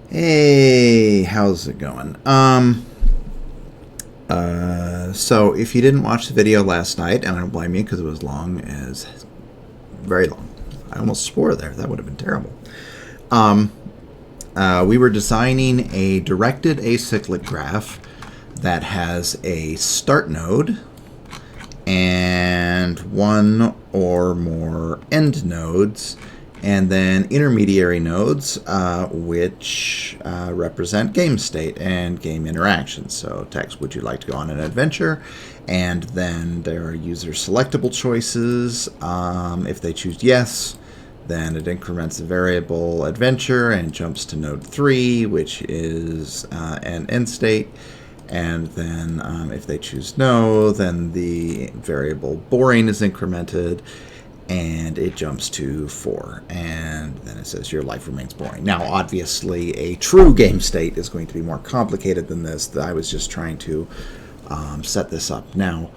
Hey, how's it going? So if you didn't watch the video last night, and I don't blame you because it was long as very long. I almost swore there. That would have been terrible. We were designing a directed acyclic graph that has a start node and one or more end nodes, and then intermediary nodes, which represent game state and game interactions. So text, would you like to go on an adventure? And then there are user selectable choices. If they choose yes, then it increments the variable adventure and jumps to node 3, which is an end state. And then if they choose no, then the variable boring is incremented and it jumps to 4. And then it says your life remains boring. Now, obviously, a true game state is going to be more complicated than this. I was just trying to set this up. Now,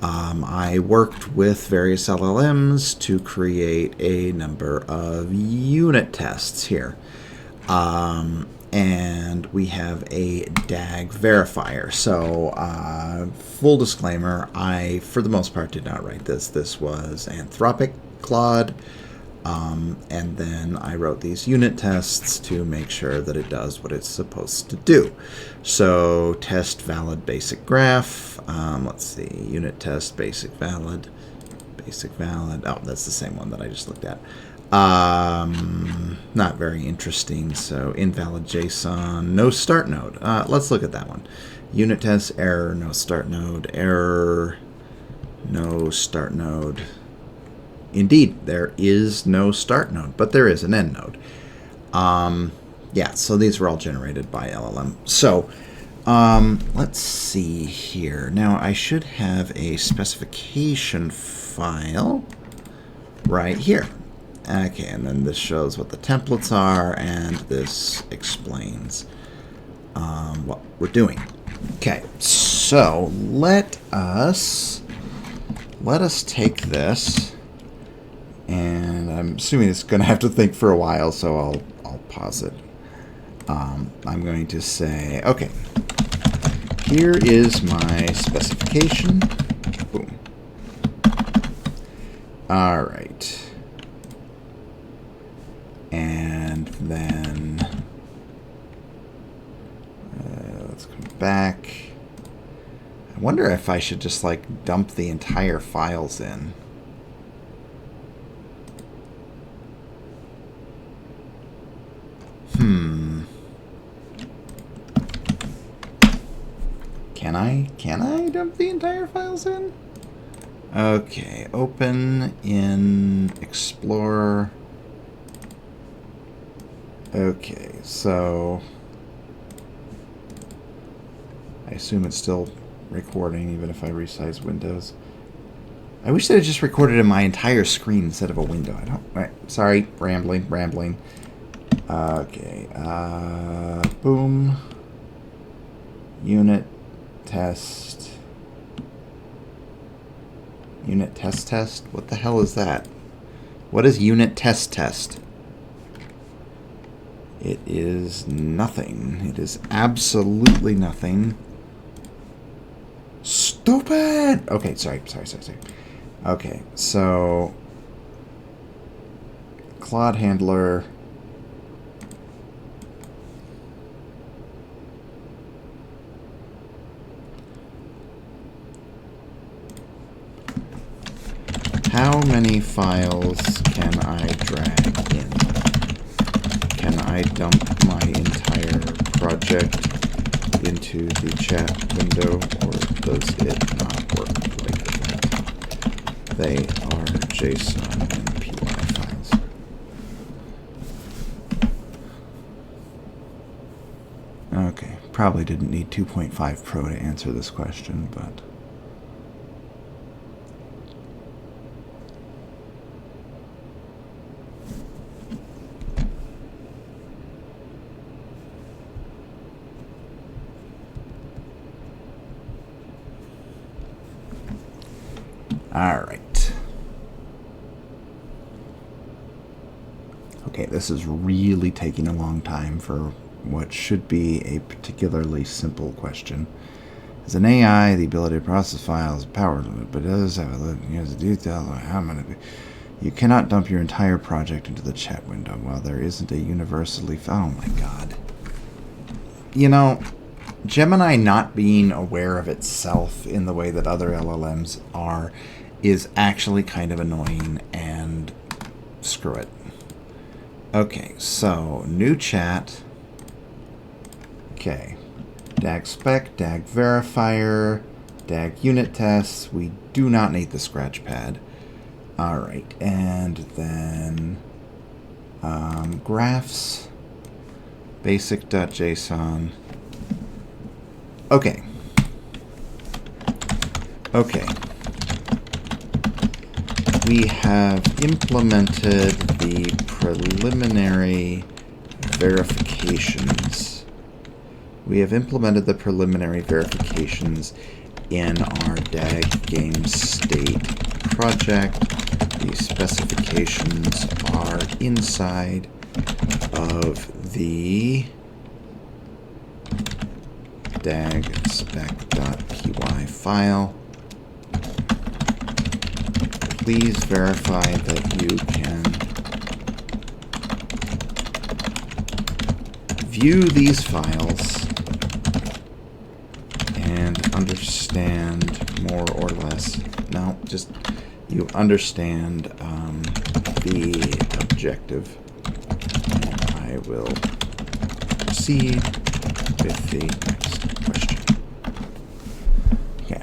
I worked with various LLMs to create a number of unit tests here. And we have a DAG verifier. So, full disclaimer, I, for the most part, did not write this. This was Anthropic Claude. And then I wrote these unit tests to make sure that it does what it's supposed to do. So, test valid basic graph. Let's see, unit test basic valid. Oh, that's the same one that I just looked at. Not very interesting. So invalid JSON, no start node. Let's look at that one. Unit test error, no start node, error, no start node. Indeed, there is no start node, but there is an end node. Yeah, so these were all generated by LLM. So let's see here. Now I should have a specification file right here. Okay, and then this shows what the templates are, and this explains what we're doing. Okay, so let us take this, and I'm assuming it's going to have to think for a while, so I'll pause it. I'm going to say, okay, here is my specification. Boom. All right. And then let's come back. I wonder if I should just like dump the entire files in. Can I dump the entire files in? Okay, open in Explorer. Okay, so I assume it's still recording even if I resize Windows. I wish that it just recorded in my entire screen instead of a window. I don't. Right, sorry, rambling. Okay, boom. Unit test. Unit test. What the hell is that? What is unit test? It is nothing. It is absolutely nothing. Stupid! Okay, sorry. Okay, so Claude handler. How many files can I drag in? Can I dump my entire project into the chat window, or does it not work like that? They are JSON and PY files. Okay, probably didn't need 2.5 Pro to answer this question, but all right. Okay, this is really taking a long time for what should be a particularly simple question. As an AI, the ability to process files, power, but it does have a here's the detail of how many. You cannot dump your entire project into the chat window. While there isn't a universally. Oh my god. You know, Gemini not being aware of itself in the way that other LLMs are is actually kind of annoying, and screw it. Okay, so new chat. Okay. DAG spec, DAG verifier, DAG unit tests. We do not need the scratch pad. All right, and then graphs, basic.json. Okay. Okay. We have implemented the preliminary verifications. We have implemented the preliminary verifications in our DAG game state project. The specifications are inside of the DAG spec.py file. Please verify that you can view these files and understand more or less. No, just you understand the objective. And I will proceed with the next question. Okay,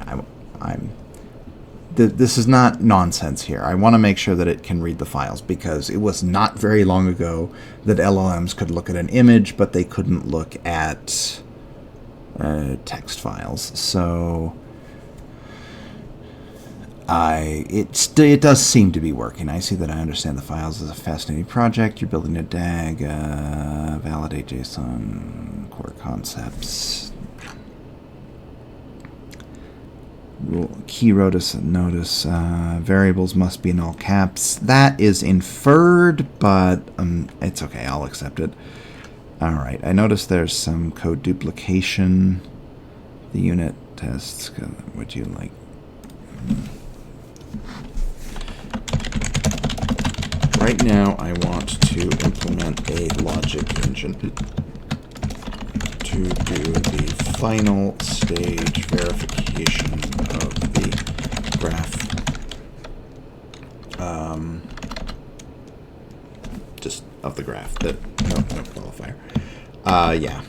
this is not nonsense here. I want to make sure that it can read the files, because it was not very long ago that LLMs could look at an image, but they couldn't look at text files. So it does seem to be working. I see that I understand the files as a fascinating project. You're building a DAG, validate JSON, core concepts. Key notice, variables must be in all caps. That is inferred, but it's okay. I'll accept it. All right. I noticed there's some code duplication. The unit tests. Would you like? Right now, I want to implement a logic engine to do the final stage verification of the graph. Just of the graph. No qualifier. Yeah.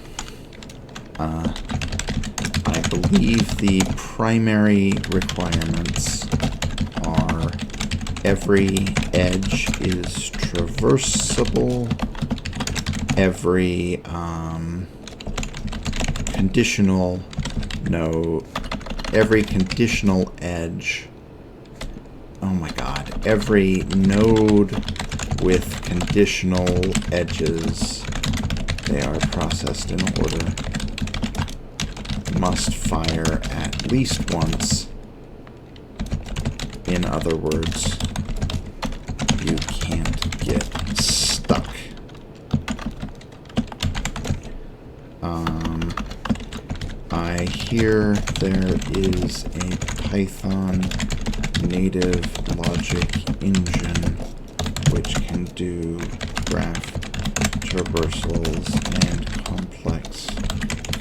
I believe the primary requirements are every edge is traversable, every every conditional edge. Oh my god. Every node with conditional edges, they are processed in order, must fire at least once. In other words, you can't get stuck. I hear there is a Python native logic engine which can do graph traversals and complex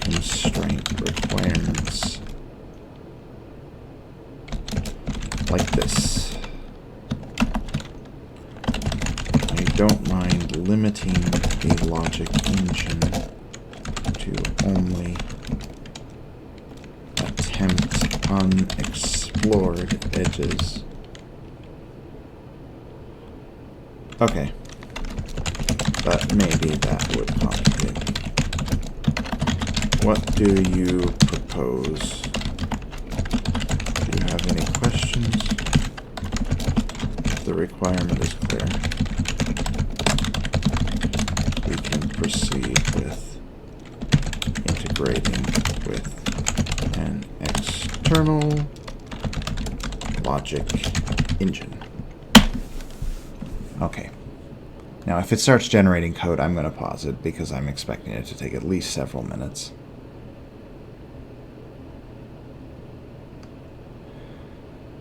constraint requirements like this. I don't mind limiting the logic engine to only attempt unexplored edges. Okay. But maybe that would complicate. What do you propose? Do you have any questions? The requirement is clear. We can proceed with integrating with an external logic engine. Okay. Now, if it starts generating code, I'm going to pause it because I'm expecting it to take at least several minutes.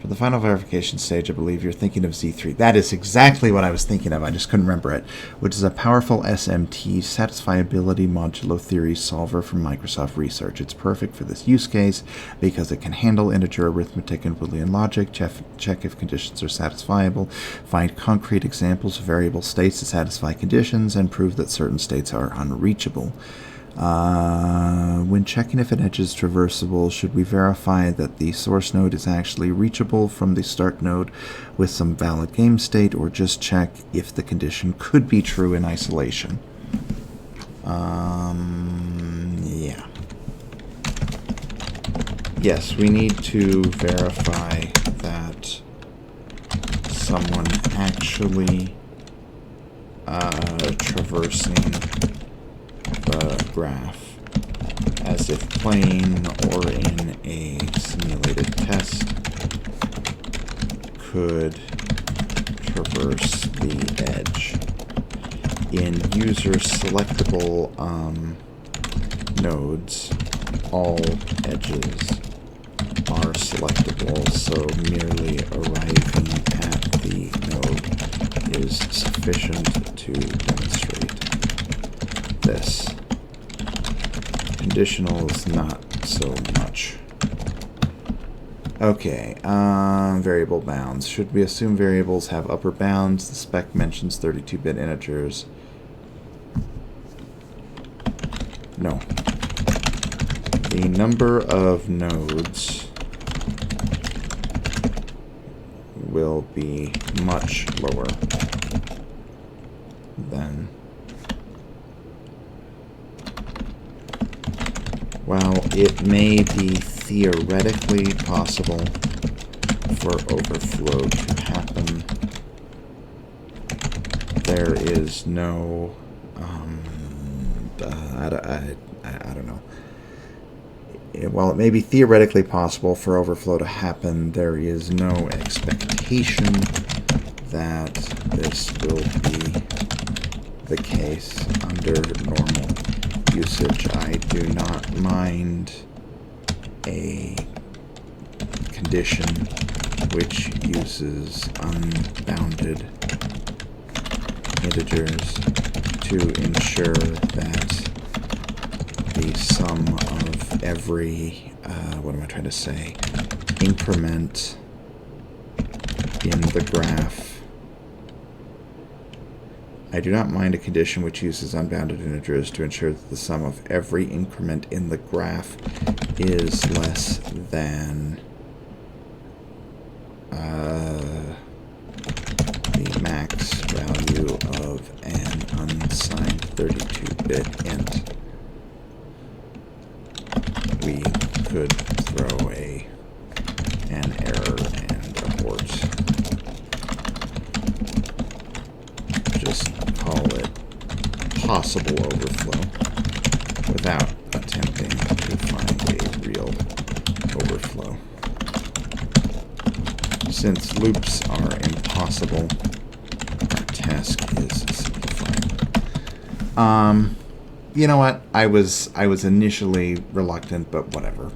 For the final verification stage, I believe you're thinking of Z3. That is exactly what I was thinking of. I just couldn't remember it, which is a powerful SMT satisfiability modulo theory solver from Microsoft Research. It's perfect for this use case because it can handle integer arithmetic and Boolean logic, check if conditions are satisfiable, find concrete examples of variable states to satisfy conditions, and prove that certain states are unreachable. When checking if an edge is traversable, should we verify that the source node is actually reachable from the start node with some valid game state, or just check if the condition could be true in isolation? Yeah. Yes, we need to verify that someone actually traversing the graph as if playing or in a simulated test could traverse the edge. In user selectable nodes, all edges are selectable, so merely arriving at the node is sufficient to demonstrate this. Conditionals, not so much. Okay, variable bounds. Should we assume variables have upper bounds? The spec mentions 32-bit integers. No. The number of nodes will be much lower than... While it may be theoretically possible for overflow to happen, there is no, I don't know. While it may be theoretically possible for overflow to happen, there is no expectation that this will be the case under normal usage. I do not mind a condition which uses unbounded integers to ensure that the sum of every, what am I trying to say, increment in the graph. I do not mind a condition which uses unbounded integers to ensure that the sum of every increment in the graph is less than the max value of an unsigned 32-bit int. We could throw an error and abort. Just call it possible overflow without attempting to find a real overflow. Since loops are impossible, our task is simplified. You know what? I was initially reluctant, but whatever.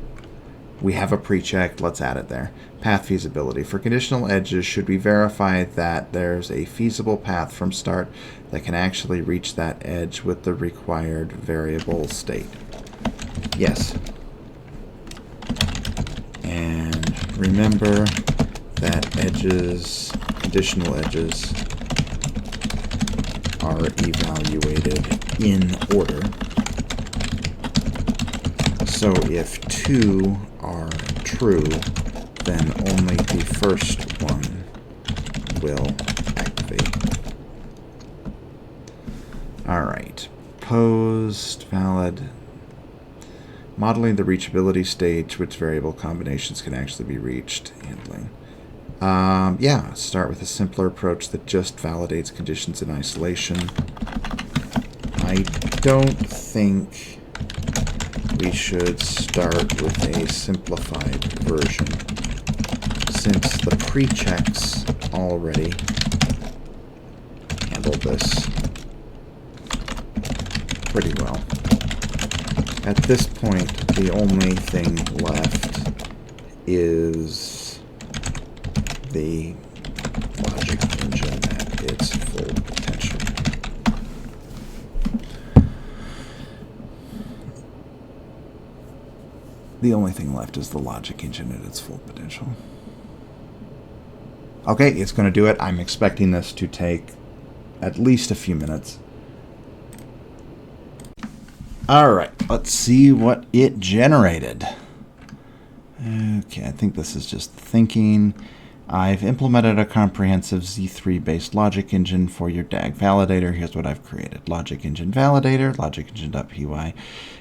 We have a pre-check, let's add it there. Path feasibility. For conditional edges, should we verify that there's a feasible path from start that can actually reach that edge with the required variable state? Yes. And remember that edges, conditional edges, are evaluated in order. So if 2 are true, then only the first one will activate. Alright. Post valid. Modeling the reachability stage, which variable combinations can actually be reached. Handling. Yeah, start with a simpler approach that just validates conditions in isolation. I don't think we should start with a simplified version, since the pre-checks already handle this pretty well. At this point, the only thing left is the logic engine at its full potential. The only thing left is the logic engine at its full potential. Okay, it's going to do it. I'm expecting this to take at least a few minutes. Alright, let's see what it generated. Okay, I think this is just thinking. I've implemented a comprehensive Z3 based logic engine for your DAG validator. Here's what I've created. Logic engine validator, logic engine.py,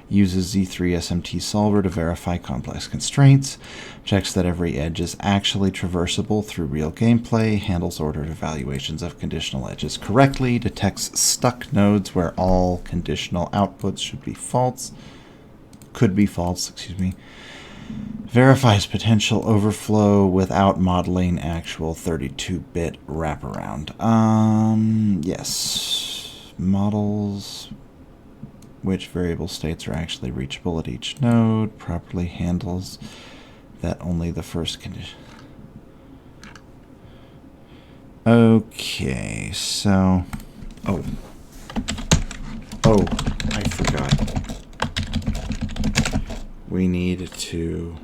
uses Z3 SMT solver to verify complex constraints, checks that every edge is actually traversable through real gameplay, handles ordered evaluations of conditional edges correctly, detects stuck nodes where all conditional outputs should be false, could be false, excuse me, verifies potential overflow without modeling actual 32-bit wraparound. Yes. Models which variable states are actually reachable at each node, properly handles that only the first condition. Okay, so... Oh, I forgot. We need to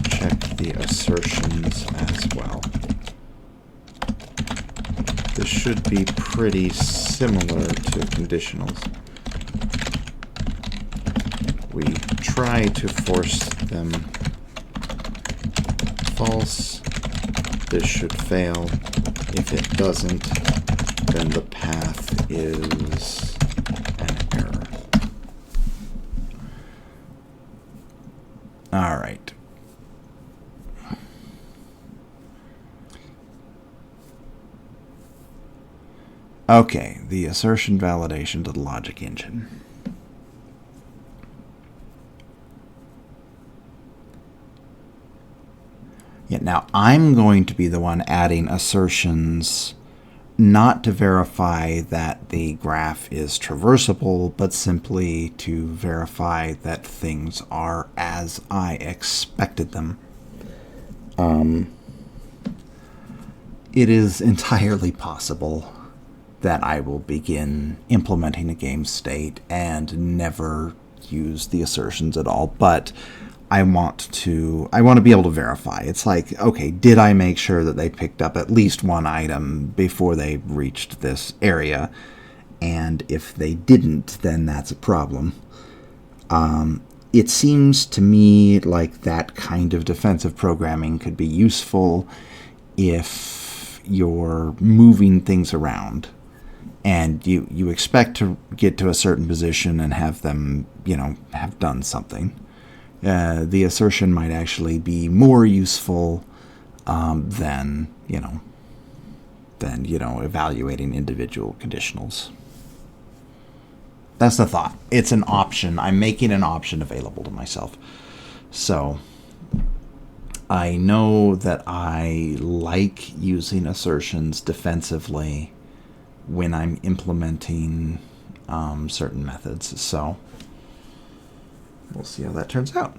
check the assertions as well. This should be pretty similar to conditionals. We try to force them false. This should fail. If it doesn't, then the path is an error. All right. Okay, the assertion validation to the logic engine. Yeah, now I'm going to be the one adding assertions not to verify that the graph is traversable, but simply to verify that things are as I expected them. It is entirely possible that I will begin implementing a game state and never use the assertions at all, but I want to be able to verify. It's like, okay, did I make sure that they picked up at least one item before they reached this area? And if they didn't, then that's a problem. It seems to me like that kind of defensive programming could be useful if you're moving things around and you expect to get to a certain position and have them, have done something. The assertion might actually be more useful than evaluating individual conditionals. That's the thought. It's an option. I'm making an option available to myself. So I know that I like using assertions defensively when I'm implementing certain methods. So we'll see how that turns out.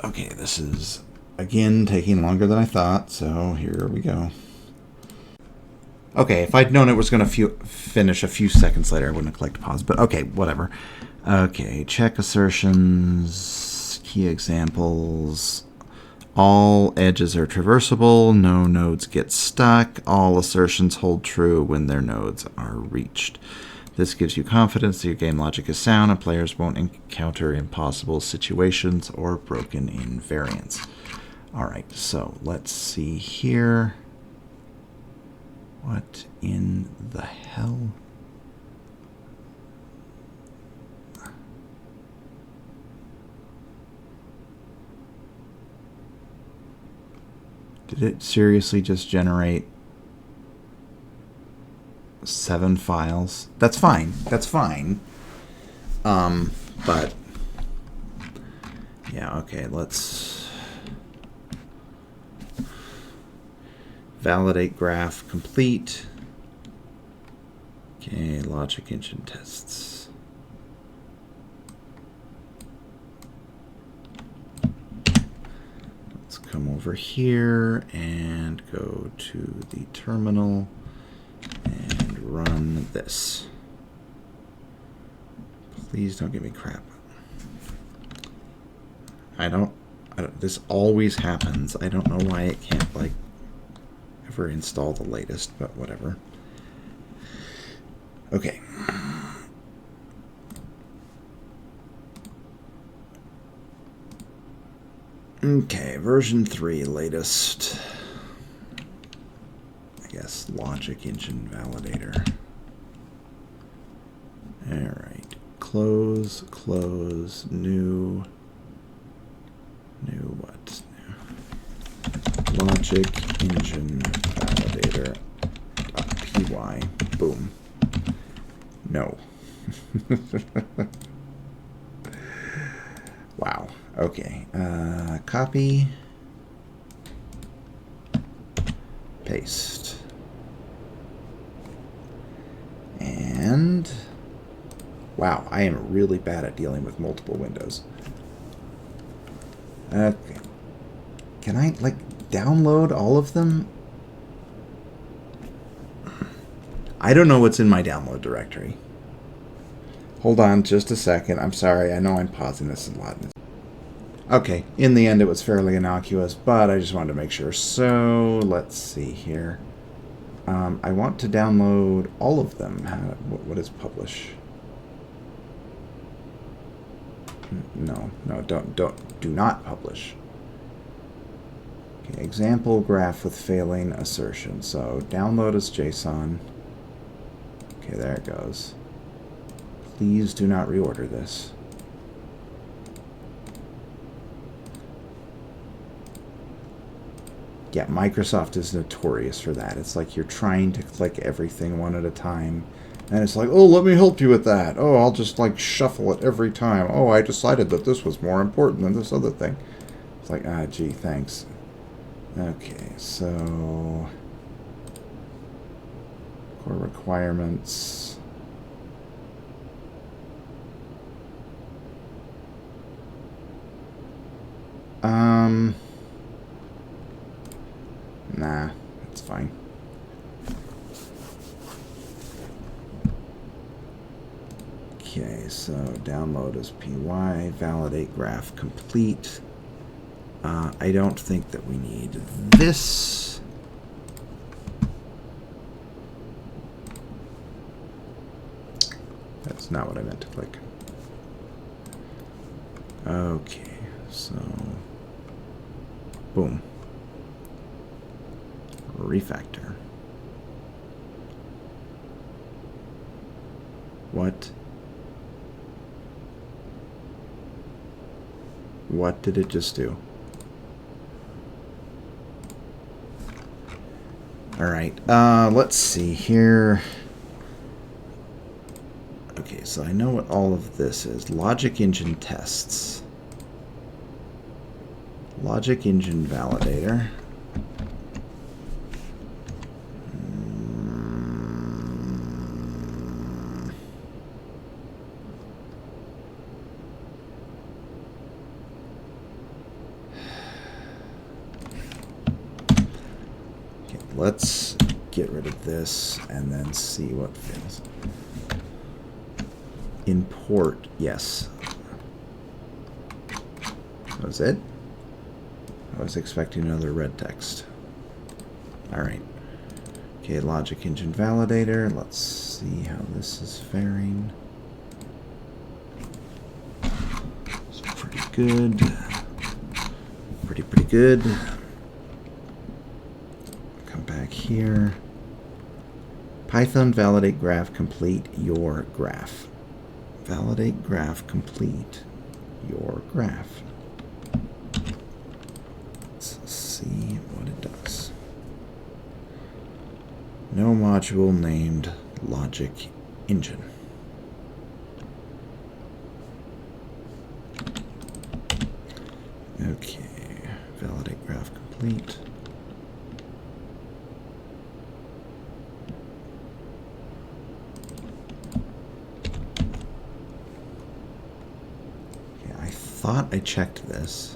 Okay, this is, again, taking longer than I thought, so here we go. Okay, if I'd known it was going to finish a few seconds later, I wouldn't have clicked pause, but okay, whatever. Okay, check assertions, key examples. All edges are traversable, no nodes get stuck, all assertions hold true when their nodes are reached. This gives you confidence that your game logic is sound and players won't encounter impossible situations or broken invariants. Alright, so let's see here. What in the hell? Did it seriously just generate 7 files? That's fine. That's fine. But yeah, okay, let's validate graph complete. Okay, logic engine tests. Let's come over here and go to the terminal and run this. Please don't give me crap. I don't, this always happens. I don't know why it can't, like, ever install the latest, but whatever. Okay. Okay, version 3, latest. I guess logic engine validator. All right. Close, close, new what? New. Logic engine validator .py. Boom. No. Wow. Okay. Copy. Paste. And wow, I am really bad at dealing with multiple windows. Okay. Can I, like, download all of them? I don't know what's in my download directory. Hold on just a second. I'm sorry. I know I'm pausing this a lot. Okay. In the end, it was fairly innocuous, but I just wanted to make sure. So let's see here. I want to download all of them. What is publish? No, do not publish. Okay, example graph with failing assertion. So download as JSON. Okay, there it goes. Please do not reorder this. Yeah, Microsoft is notorious for that. It's like you're trying to click everything one at a time. And it's like, oh, let me help you with that. Oh, I'll just, like, shuffle it every time. Oh, I decided that this was more important than this other thing. It's like, ah, gee, thanks. Okay, so core requirements. Nah, it's fine. Okay, so download as PY, validate graph complete. I don't think that we need this. That's not what I meant to click. Okay, so boom. Refactor. What? What did it just do? All right, let's see here. Okay, so I know what all of this is. Logic engine tests. Logic engine validator. Let's get rid of this and then see what fails. Import, yes. That was it? I was expecting another red text. Alright. Okay, logic engine validator. Let's see how this is faring. It's pretty good. Pretty good. Back here. Python validate graph complete your graph. Validate graph complete your graph. Let's see what it does. No module named logic engine. Okay, validate graph complete. thought I checked this.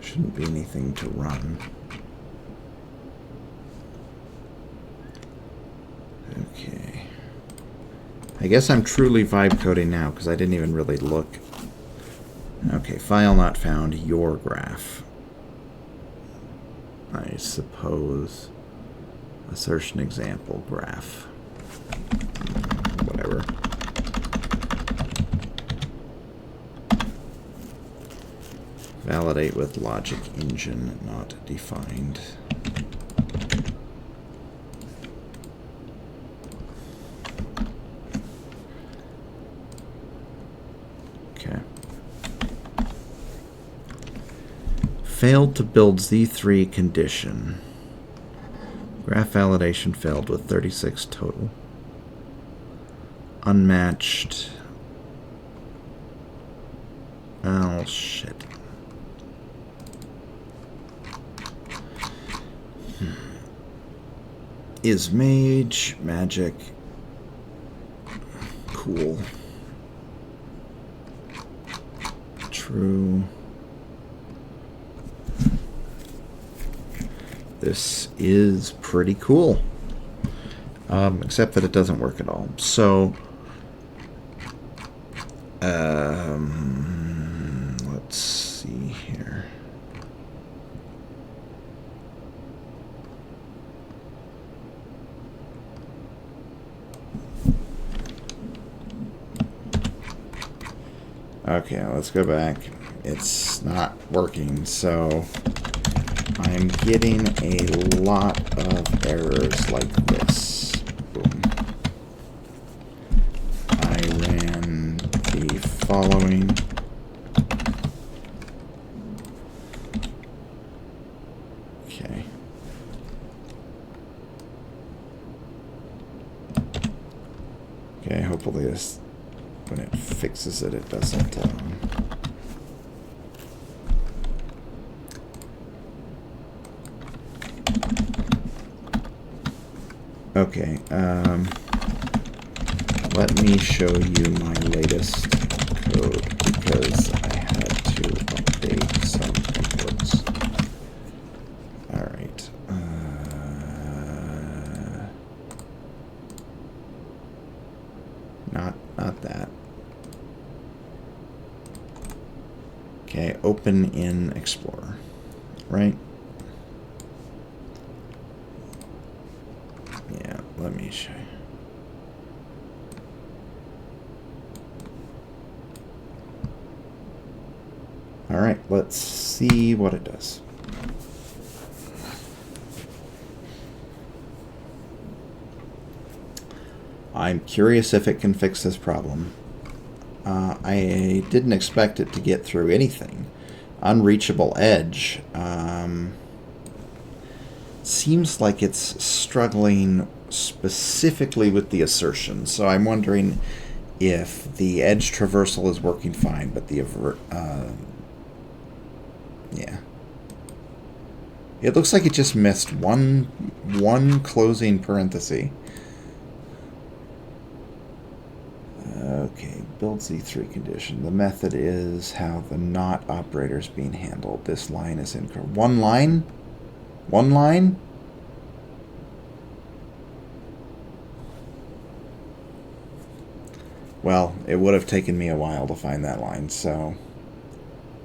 Shouldn't be anything to run. Okay. I guess I'm truly vibe coding now because I didn't even really look. Okay, file not found, your graph. I suppose. Assertion example graph. Whatever. Validate with logic engine not defined. Okay. Failed to build Z3 condition. Graph validation failed with 36 total. Unmatched. Oh, shit. Is mage, magic, cool, true. This is pretty cool, except that it doesn't work at all. So, let's see here. Okay, let's go back. It's not working, so I'm getting a lot of errors like this. Boom. I ran the following. Okay. Okay, hopefully this, when it fixes it, it doesn't. Okay, let me show you my latest code because I had to update some inputs. All right. Not that. Okay, open in Explorer, right? Yeah, let me show you. All right, let's see what it does. I'm curious if it can fix this problem. I didn't expect it to get through anything. Unreachable edge. Seems like it's struggling specifically with the assertion. So I'm wondering if the edge traversal is working fine, but the yeah. It looks like it just missed one closing parenthesis. Okay, build Z3 condition. The method is how the not operator is being handled. This line is incorrect. One line? One line? Well, it would have taken me a while to find that line, so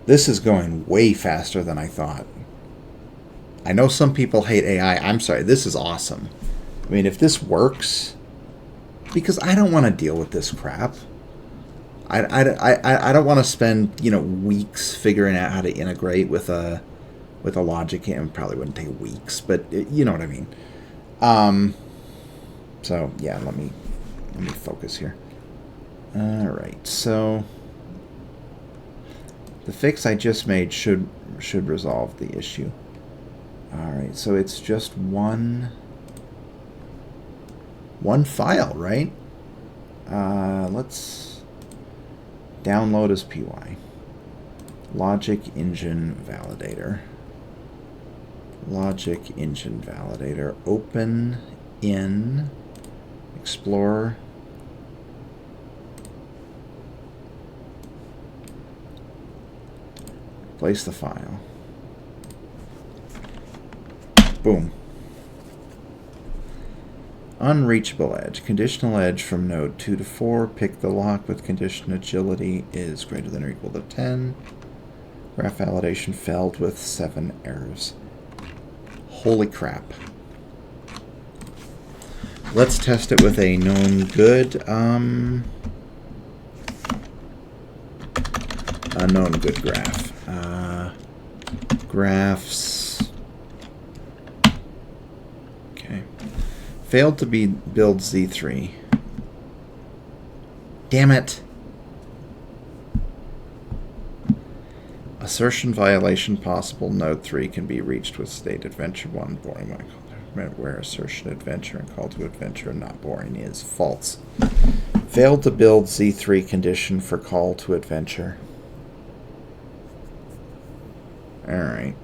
this is going way faster than I thought. I know some people hate AI. I'm sorry, this is awesome. I mean, if this works, because I don't want to deal with this crap. I don't want to spend, you know, weeks figuring out how to integrate with a logic. It probably wouldn't take weeks, but you know what I mean. So yeah, let me focus here. All right, so the fix I just made should resolve the issue. All right, so it's just one file, right? Let's download as PY. Logic Engine Validator. Logic engine validator. Open in Explorer. Place the file. Boom. Unreachable edge. Conditional edge from node 2 to 4. Pick the lock with condition agility is greater than or equal to 10. Graph validation failed with 7 errors. Holy crap. Let's test it with a known good. A known good graph. Graphs. Okay. Failed to build Z3. Damn it. Assertion violation possible. Node 3 can be reached with state adventure 1 boring. Where assertion adventure and call to adventure not boring is false. Failed to build Z3 condition for call to adventure. Alright.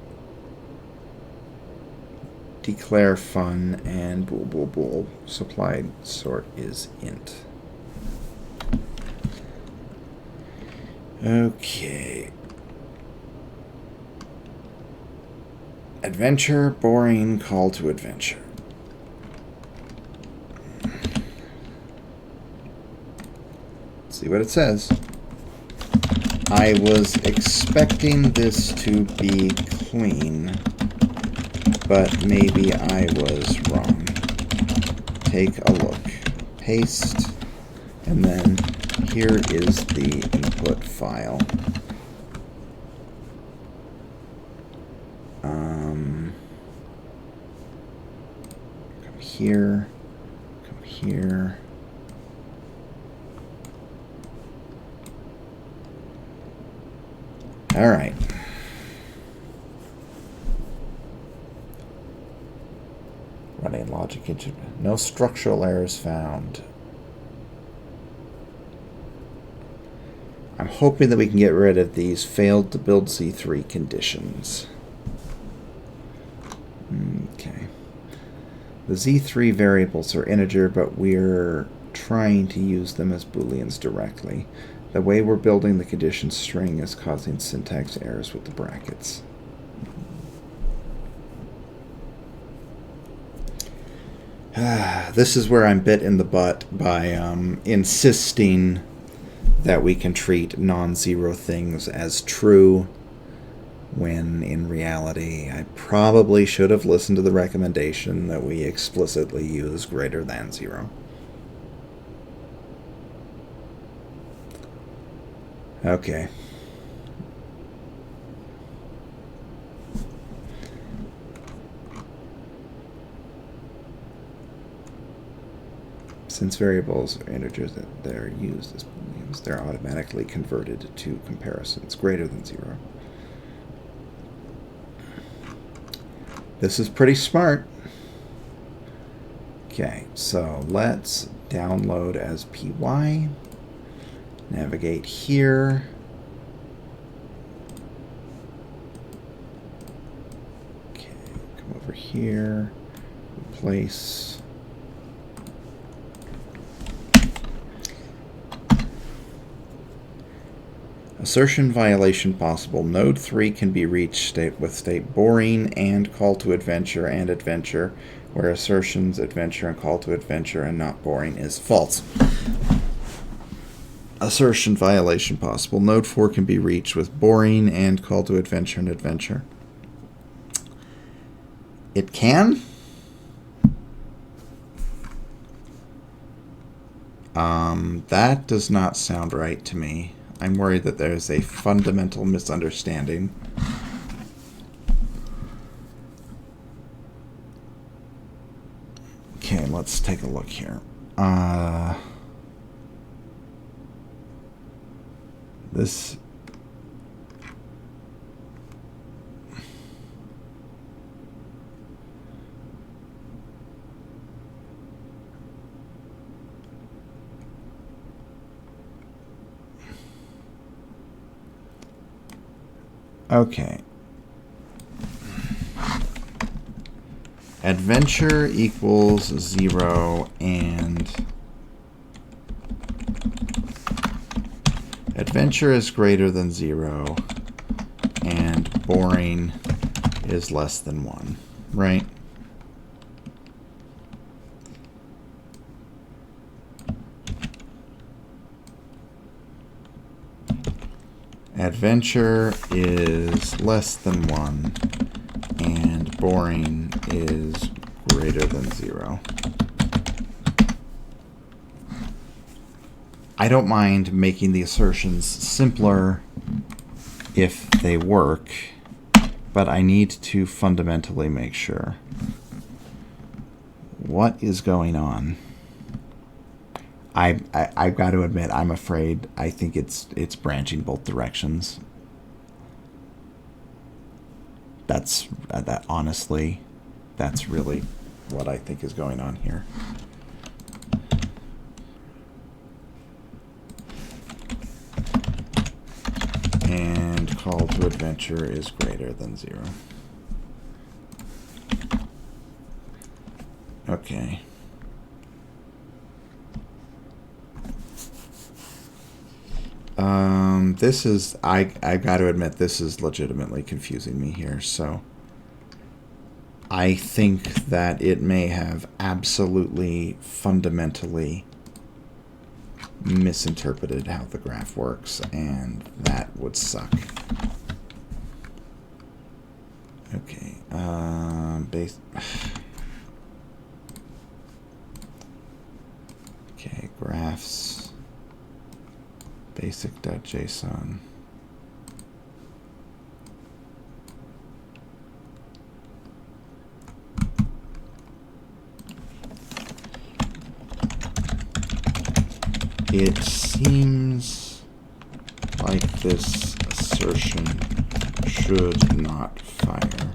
Declare fun and bool bool bool. Supplied sort is int. Okay. Adventure, boring, call to adventure. Let's see what it says. I was expecting this to be clean, but maybe I was wrong. Take a look. Paste, and then here is the input file. Come here, come here. All right. Running logic engine. No structural errors found. I'm hoping that we can get rid of these failed to build Z3 conditions. Okay. The Z3 variables are integer, but we're trying to use them as booleans directly. The way we're building the condition string is causing syntax errors with the brackets. This is where I'm bit in the butt by insisting that we can treat non-zero things as true, when in reality I probably should have listened to the recommendation that we explicitly use greater than 0. Okay. Since variables are integers that they're used as booleans, they're automatically converted to comparisons greater than 0. This is pretty smart. Okay, so let's download as py. Navigate here. Okay, come over here. Replace. Assertion violation possible. Node 3 can be reached with state boring and call to adventure and adventure, where assertions adventure and call to adventure and not boring is false. Assertion violation possible. Node 4 can be reached with boring and call to adventure and adventure. It can? That does not sound right to me. I'm worried that there's a fundamental misunderstanding. Okay, let's take a look here. This... Okay. adventure equals 0 and adventure is greater than 0 and boring is less than 1, right? Adventure is less than 1 and boring is greater than 0. I don't mind making the assertions simpler if they work, but I need to fundamentally make sure. What is going on? I've got to admit, I'm afraid. I think it's branching both directions. Honestly, that's really what I think is going on here. And call to adventure is greater than 0. Okay. This is, I've got to admit, this is legitimately confusing me here. So I think that it may have absolutely fundamentally misinterpreted how the graph works, and that would suck. Okay. Okay, graphs. Basic.json. It seems like this assertion should not fire.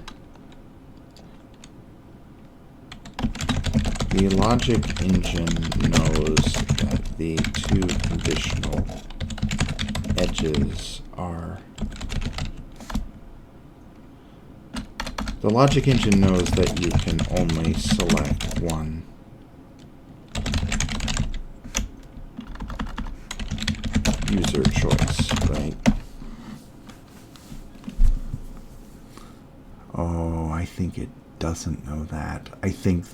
The logic engine knows that the two conditional edges are... The logic engine knows that you can only select one user choice, right? Oh, I think it doesn't know that. I think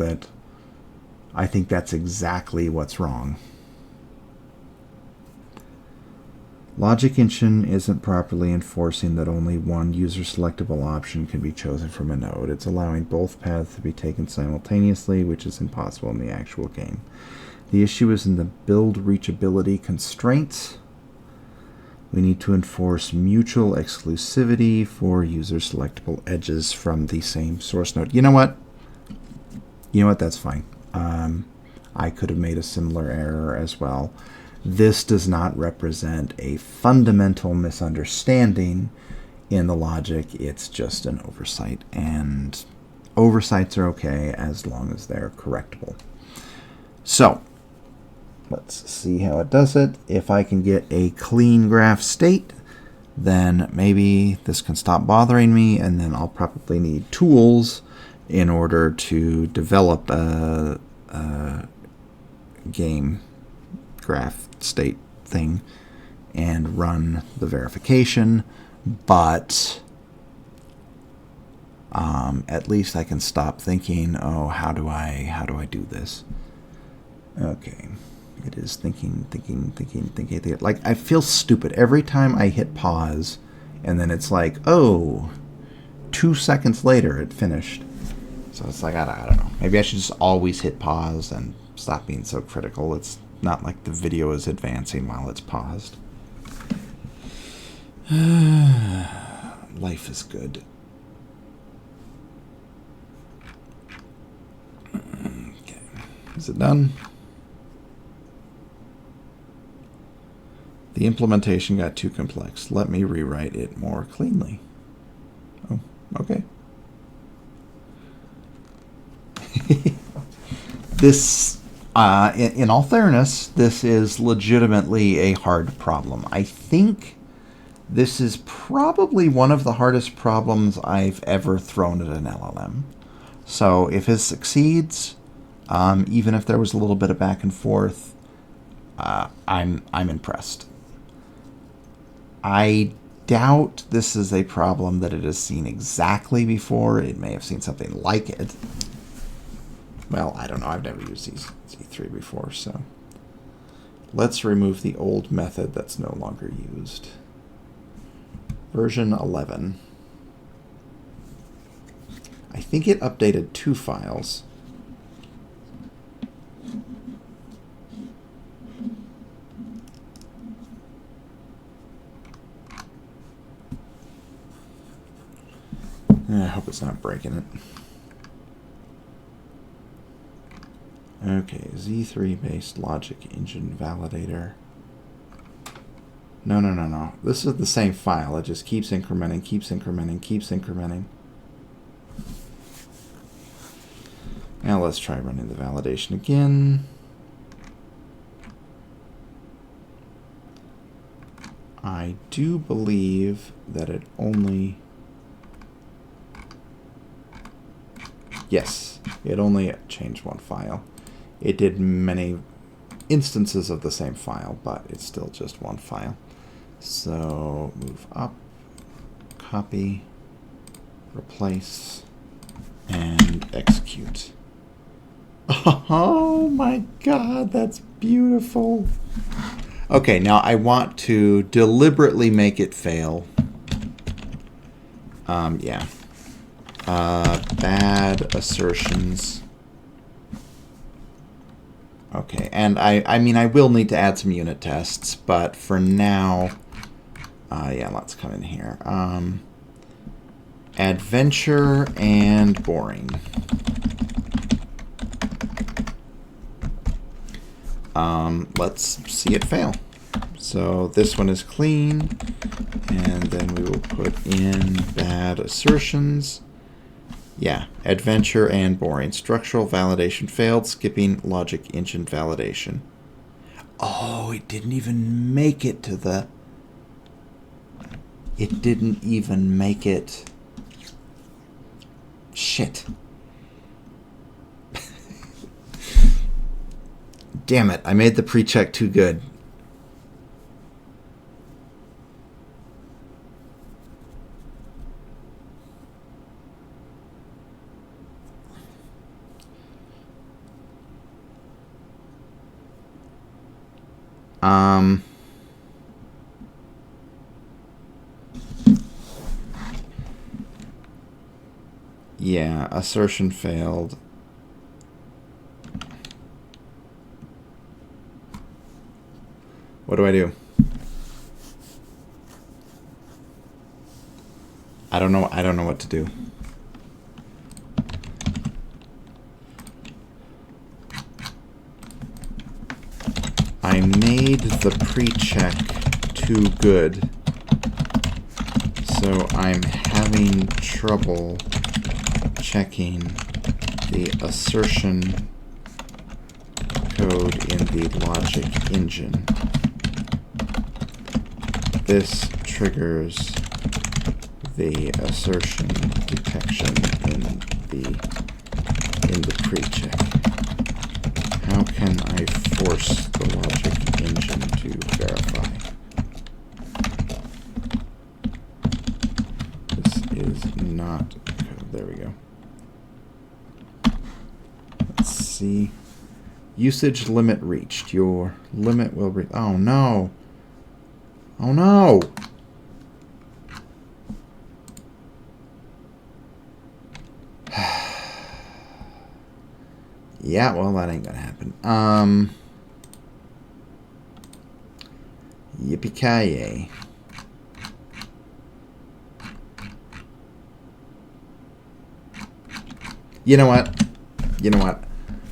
that's exactly what's wrong. Logic engine isn't properly enforcing that only one user selectable option can be chosen from a node. It's allowing both paths to be taken simultaneously, which is impossible in the actual game. The issue is in the build reachability constraints. We need to enforce mutual exclusivity for user selectable edges from the same source node. You know what? That's fine. I could have made a similar error as well. This does not represent a fundamental misunderstanding in the logic. It's just an oversight, and oversights are okay as long as they're correctable. So let's see how it does it. If I can get a clean graph state, then maybe this can stop bothering me, and then I'll probably need tools in order to develop a game graph state thing and run the verification, but at least I can stop thinking, oh, how do I do this? Okay, it is thinking. Like, I feel stupid every time I hit pause, and then it's like, oh, 2 seconds later it finished. So it's like, I don't know. Maybe I should just always hit pause and stop being so critical. It's not like the video is advancing while it's paused. Life is good. Okay. Is it done? The implementation got too complex. Let me rewrite it more cleanly. Oh, okay. This, in all fairness, this is legitimately a hard problem. I think this is probably one of the hardest problems I've ever thrown at an LLM. So if it succeeds, even if there was a little bit of back and forth, I'm impressed. I doubt this is a problem that it has seen exactly before. It may have seen something like it. Well, I don't know. I've never used Z3 before, so let's remove the old method that's no longer used. Version 11. I think it updated 2 files. I hope it's not breaking it. Okay, Z3 based logic engine validator. No. This is the same file. It just keeps incrementing, keeps incrementing, keeps incrementing. Now let's try running the validation again. I do believe that it only... Yes, it only changed 1 file. It did many instances of the same file, but it's still just 1 file. So move up, copy, replace, and execute. Oh my God, that's beautiful. Okay, now I want to deliberately make it fail. Yeah. Bad assertions. Okay, and I mean, I will need to add some unit tests, but for now, yeah, let's come in here. Adventure and boring. Let's see it fail. So this one is clean, and then we will put in bad assertions. Yeah, adventure and boring. Structural validation failed, skipping logic engine validation. Oh, it didn't even make it to the... It didn't even make it... Shit. Damn it, I made the pre-check too good. Yeah, assertion failed. What do I do? I don't know what to do. I made the pre-check too good, so I'm having trouble checking the assertion code in the logic engine. This triggers the assertion detection in the pre-check. How can I force the logic engine to verify? This is not code. There we go. Let's see. Usage limit reached. Your limit will reach. Oh no. Oh no. Yeah, well, that ain't gonna happen. Yippee-ki-yay. You know what? You know what?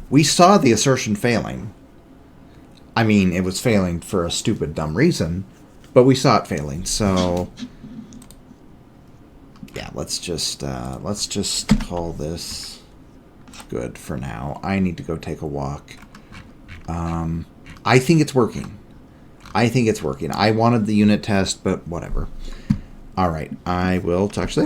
We saw the assertion failing. I mean, it was failing for a stupid, dumb reason, but we saw it failing, so... Yeah, let's just call this good for now. I need to go take a walk. I think it's working. I wanted the unit test, but whatever. All right, I will talk to you later.